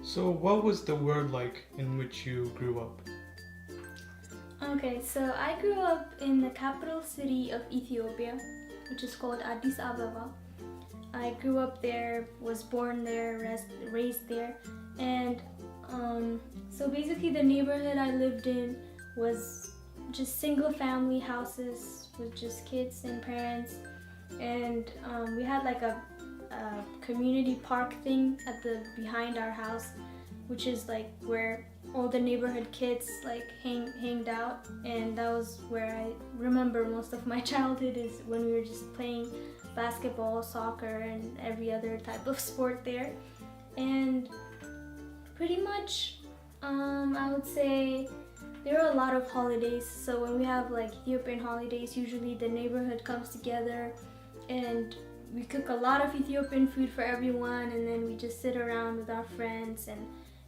So, what was the world like in which you grew up? Okay, so I grew up in the capital city of Ethiopia, which is called Addis Ababa. I grew up there, was born there, raised there, and so basically the neighborhood I lived in was just single family houses with just kids and parents, and we had like a community park thing at the behind our house, which is like where all the neighborhood kids like hanged out, and that was where I remember most of my childhood, is when we were just playing basketball, soccer, and every other type of sport there. And pretty much I would say there are a lot of holidays. So when we have like Ethiopian holidays, usually the neighborhood comes together and we cook a lot of Ethiopian food for everyone, and then we just sit around with our friends. And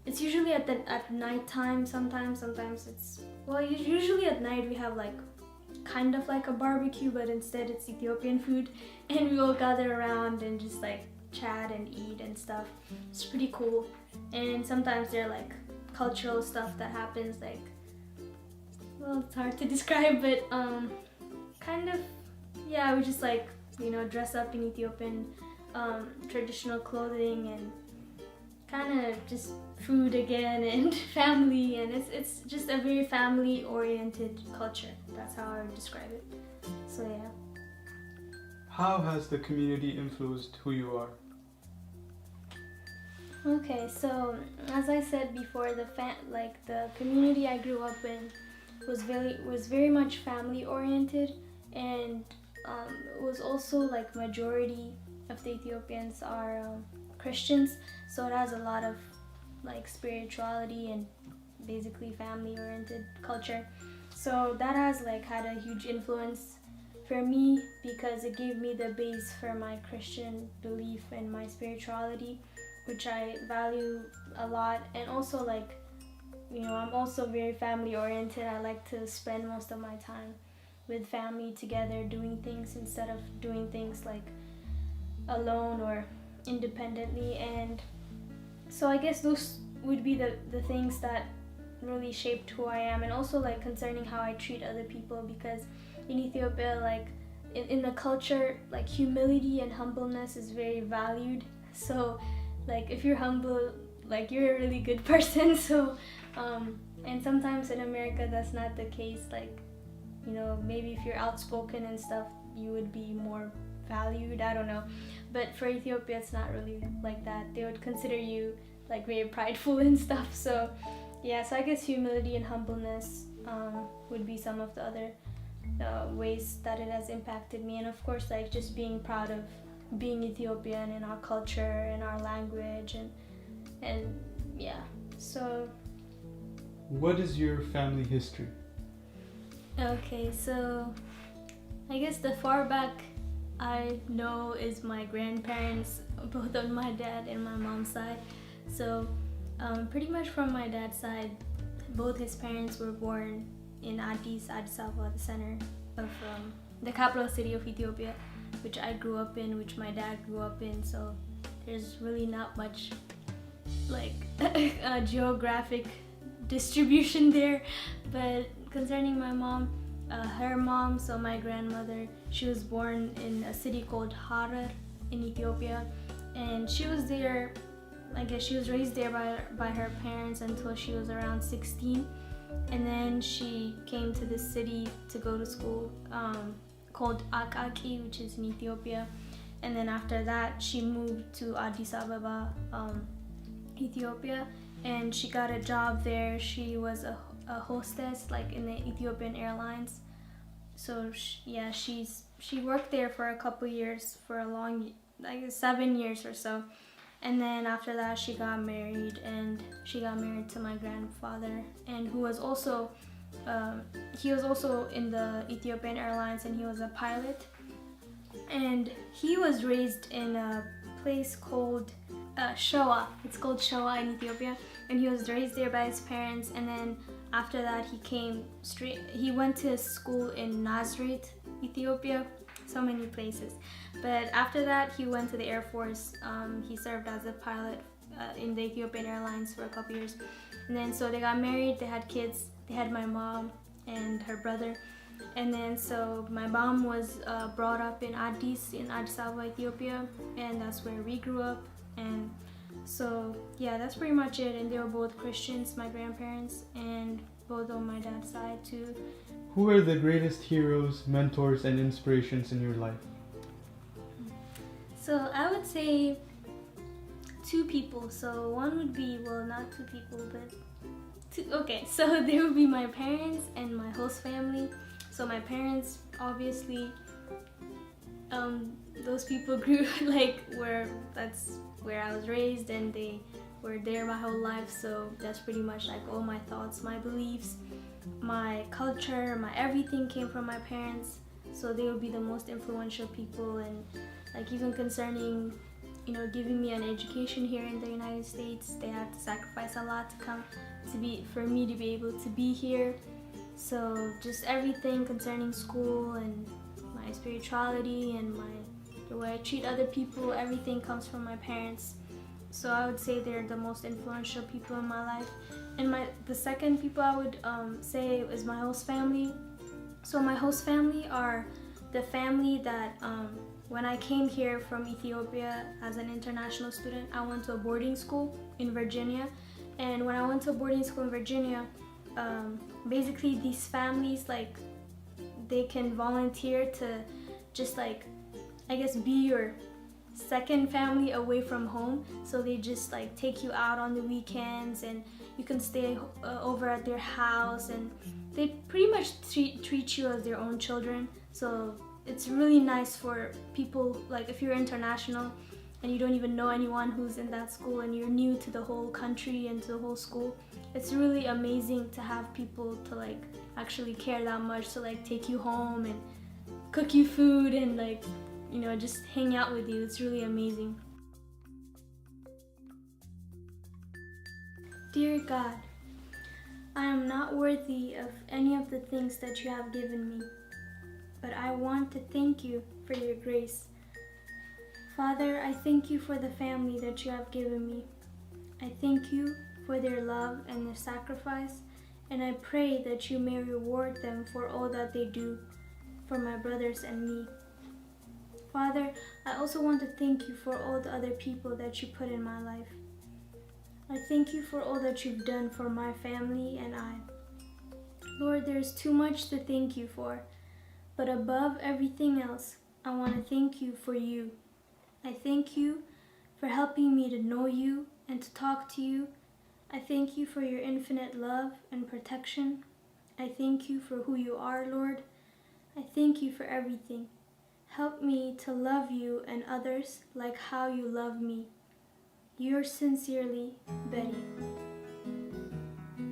it's usually at night time. Sometimes it's, well, usually at night we have like kind of like a barbecue, but instead it's Ethiopian food, and we all gather around and just like chat and eat and stuff. It's pretty cool. And sometimes there are like cultural stuff that happens, like, well, it's hard to describe, but kind of, yeah, we just like, dress up in Ethiopian traditional clothing, and kind of just food again and family, and it's just a very family oriented culture. That's how I would describe it. So yeah. How has the community influenced who you are? Okay, so as I said before, the community I grew up in was very much family oriented, and it was also like majority of the Ethiopians are Christians, so it has a lot of like spirituality and basically family oriented culture. So that has like had a huge influence for me, because it gave me the base for my Christian belief and my spirituality, which I value a lot. And also like, I'm also very family oriented. I like to spend most of my time with family together doing things, instead of doing things like alone or independently. And so I guess those would be the things that really shaped who I am. And also like concerning how I treat other people, because in Ethiopia, like in the culture, like humility and humbleness is very valued. So like if you're humble, like you're a really good person. So and sometimes in America that's not the case. Like, maybe if you're outspoken and stuff, you would be more valued, I don't know. But for Ethiopia it's not really like that. They would consider you like very prideful and stuff. So yeah, so I guess humility and humbleness would be some of the other ways that it has impacted me. And of course like just being proud of being Ethiopian in our culture and our language, and yeah. So What is your family history? okay, so I guess the far back I know is my grandparents, both on my dad and my mom's side. So pretty much from my dad's side, both his parents were born in Addis Ababa, the center of the capital city of Ethiopia, which I grew up in, which my dad grew up in. So there's really not much like geographic distribution there. But concerning my mom, her mom, so my grandmother, she was born in a city called Harar in Ethiopia, and she was there, I guess she was raised there by her parents until she was around 16, and then she came to this city to go to school called Akaki, which is in Ethiopia. And then after that she moved to Addis Ababa, Ethiopia, and she got a job there. She was a hostess like in the Ethiopian Airlines. So she worked there for a couple years, for a long, like 7 years or so. And then after that she got married, and she got married to my grandfather, and who was also he was also in the Ethiopian Airlines, and he was a pilot. And he was raised in a place called Shoa. It's called Shoa in Ethiopia, and he was raised there by his parents. And then after that he went to school in Nazareth, Ethiopia, so many places. But after that he went to the Air Force. He served as a pilot in the Ethiopian Airlines for a couple years. And then so they got married, they had kids, they had my mom and her brother. And then so my mom was brought up in Addis Ababa, Ethiopia, and that's where we grew up. And so yeah, that's pretty much it. And they were both Christians, my grandparents, and both on my dad's side too. Who are the greatest heroes, mentors, and inspirations in your life? So I would say two people. So one would be, well, not two people, but two. Okay, so there would be my parents and my host family. So my parents, obviously, those people grew that's where I was raised, and they were there my whole life. So that's pretty much like all my thoughts, my beliefs, my culture, my everything came from my parents. So they would be the most influential people, and like even concerning, giving me an education here in the United States, they had to sacrifice a lot for me to be able to be here. So just everything concerning school and my spirituality and the way I treat other people, everything comes from my parents. So I would say they're the most influential people in my life. And the second people I would say is my host family. So my host family are the family that when I came here from Ethiopia as an international student, I went to a boarding school in Virginia. And when I went to a boarding school in Virginia, basically these families, they can volunteer to just be your second family away from home. So they just take you out on the weekends, and you can stay over at their house, and they pretty much treat you as their own children. So it's really nice for people, if you're international and you don't even know anyone who's in that school and you're new to the whole country and to the whole school, it's really amazing to have people to actually care that much to take you home and cook you food and just hang out with you. It's really amazing. Dear God, I am not worthy of any of the things that you have given me, but I want to thank you for your grace. Father, I thank you for the family that you have given me. I thank you for their love and their sacrifice, and I pray that you may reward them for all that they do for my brothers and me. Father, I also want to thank you for all the other people that you put in my life. I thank you for all that you've done for my family and I. Lord, there's too much to thank you for, but above everything else, I want to thank you for you. I thank you for helping me to know you and to talk to you. I thank you for your infinite love and protection. I thank you for who you are, Lord. I thank you for everything. Help me to love you and others like how you love me. Yours sincerely, Betty.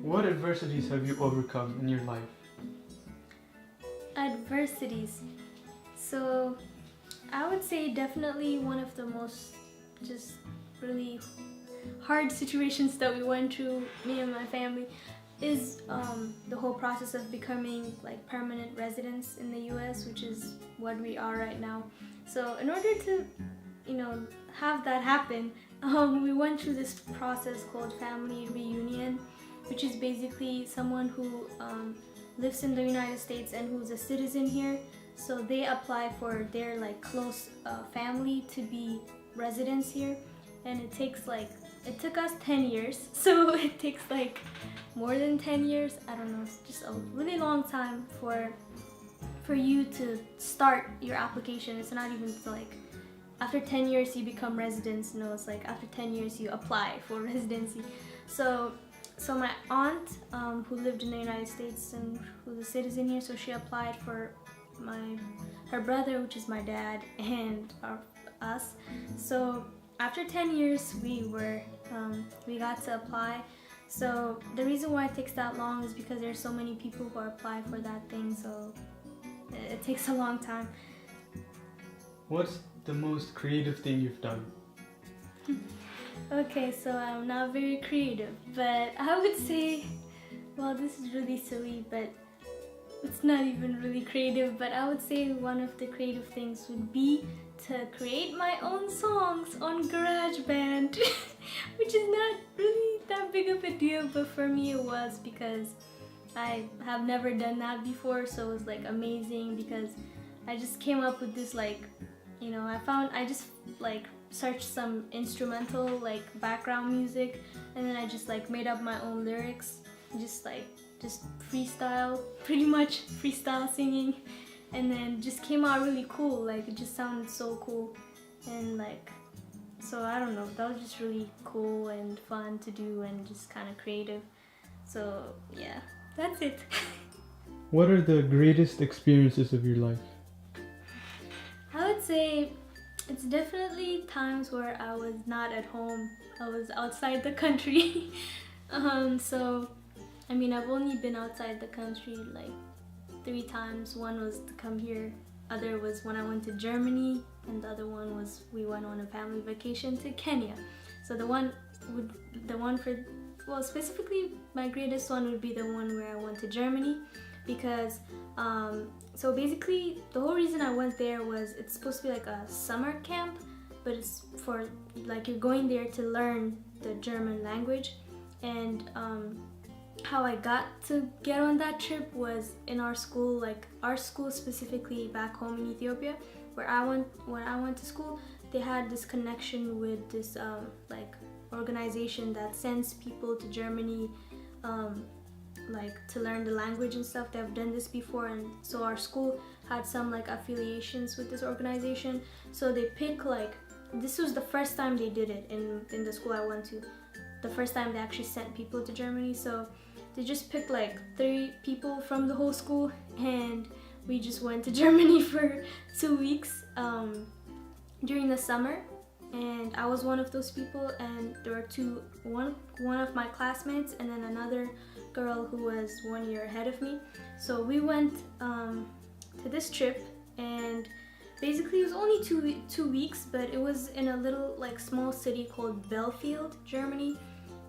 What adversities have you overcome in your life? Adversities. So I would say definitely one of the most just really hard situations that we went through, me and my family, is the whole process of becoming permanent residents in the US, which is what we are right now. So in order to have that happen, we went through this process called family reunion, which is basically someone who lives in the United States and who's a citizen here. So they apply for their close family to be residents here, and it took us 10 years. So it takes more than 10 years. I don't know. It's just a really long time for you to start your application. It's not even after 10 years you become residents. No, it's after 10 years you apply for residency. So my aunt, who lived in the United States and who's a citizen here, so she applied for her brother, which is my dad, and us. So after 10 years we got to apply. So the reason why it takes that long is because there's so many people who apply for that thing, so it takes a long time. What's the most creative thing you've done? Okay, so I'm not very creative, but I would say, well, this is really silly, but it's not even really creative, but I would say one of the creative things would be to create my own songs on GarageBand, which is big of a deal, but for me it was because I have never done that before, so it was like amazing because I just came up with this like, you know, I just like searched some instrumental like background music, and then I just like made up my own lyrics, just freestyle, pretty much freestyle singing, and then just came out really cool. Like it just sounded so cool, and like, so I don't know, that was just really cool and fun to do and just kind of creative. So yeah, that's it. What are the greatest experiences of your life? I would say it's definitely times where I was not at home. I was outside the country. So I mean, I've only been outside the country like 3 times. One was to come here, other was when I went to Germany, and the other one was we went on a family vacation to Kenya. So specifically my greatest one would be the one where I went to Germany, because so basically the whole reason I went there was it's supposed to be like a summer camp, but it's for like you're going there to learn the German language. And how I got to get on that trip was in our school, like our school specifically back home in Ethiopia, where I went when I went to school. They had this connection with this like organization that sends people to Germany like to learn the language and stuff. They've done this before, and so our school had some like affiliations with this organization. So they pick like, this was the first time they did it in the school I went to, the first time they actually sent people to Germany. So they just picked like 3 people from the whole school, and we just went to Germany for 2 weeks during the summer. And I was one of those people, and there were one of my classmates and then another girl who was 1 year ahead of me. So we went to this trip, and basically it was only 2 weeks, but it was in a little like small city called Belfield, Germany.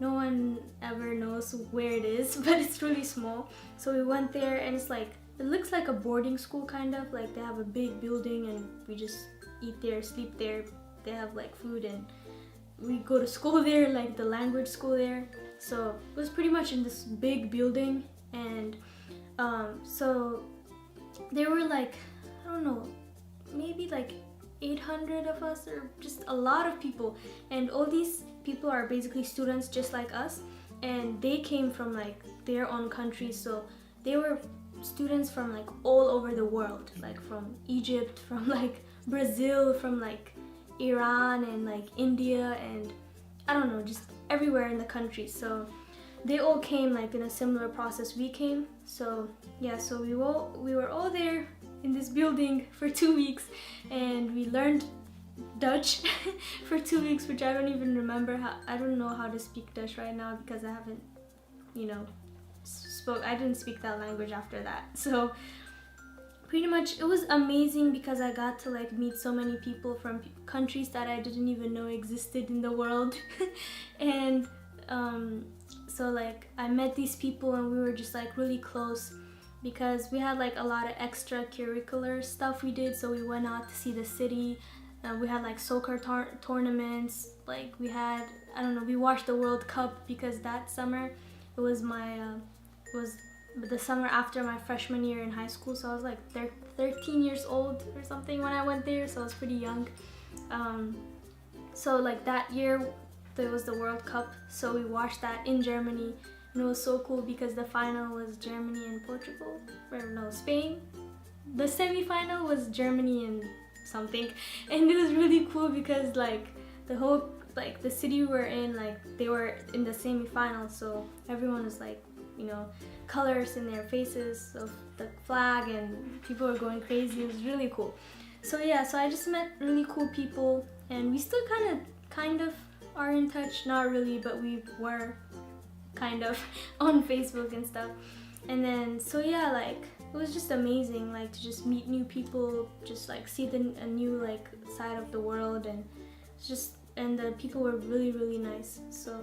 No one ever knows where it is, but it's really small. So we went there, and it's like, it looks like a boarding school kind of, like they have a big building and we just eat there, sleep there. They have like food, and we go to school there, like the language school there. So it was pretty much in this big building, and so there were like, I don't know, maybe like 800 of us, or just a lot of people, and all these people are basically students just like us, and they came from like their own countries. So they were students from like all over the world, like from Egypt, from like Brazil, from like Iran, and like India, and I don't know, just everywhere in the country. So they all came like in a similar process we came. So yeah, so we were all there in this building for 2 weeks, and we learned Dutch for 2 weeks, which I don't even remember I don't know how to speak Dutch right now, because I haven't, you know, I didn't speak that language after that. So pretty much it was amazing because I got to like meet so many people from countries that I didn't even know existed in the world. And so like I met these people, and we were just like really close because we had like a lot of extracurricular stuff we did. So we went out to see the city, we had like soccer tournaments, like we had, I don't know, we watched the World Cup, because that summer it was the summer after my freshman year in high school. So I was like 13 years old or something when I went there, so I was pretty young. So like that year there was the World Cup, so we watched that in Germany, and it was so cool because the final was Germany and Portugal, or no, Spain. The semi-final was Germany and something, and it was really cool because like the whole, like the city we're in, like they were in the semi-final, so everyone was like, you know, colors in their faces of the flag, and people were going crazy. It was really cool. So yeah, so I just met really cool people, and we still kind of are in touch. Not really, but we were kind of on Facebook and stuff. And then so yeah, like it was just amazing, like to just meet new people, just like see a new like side of the world, and it's just, and the people were really, really nice. So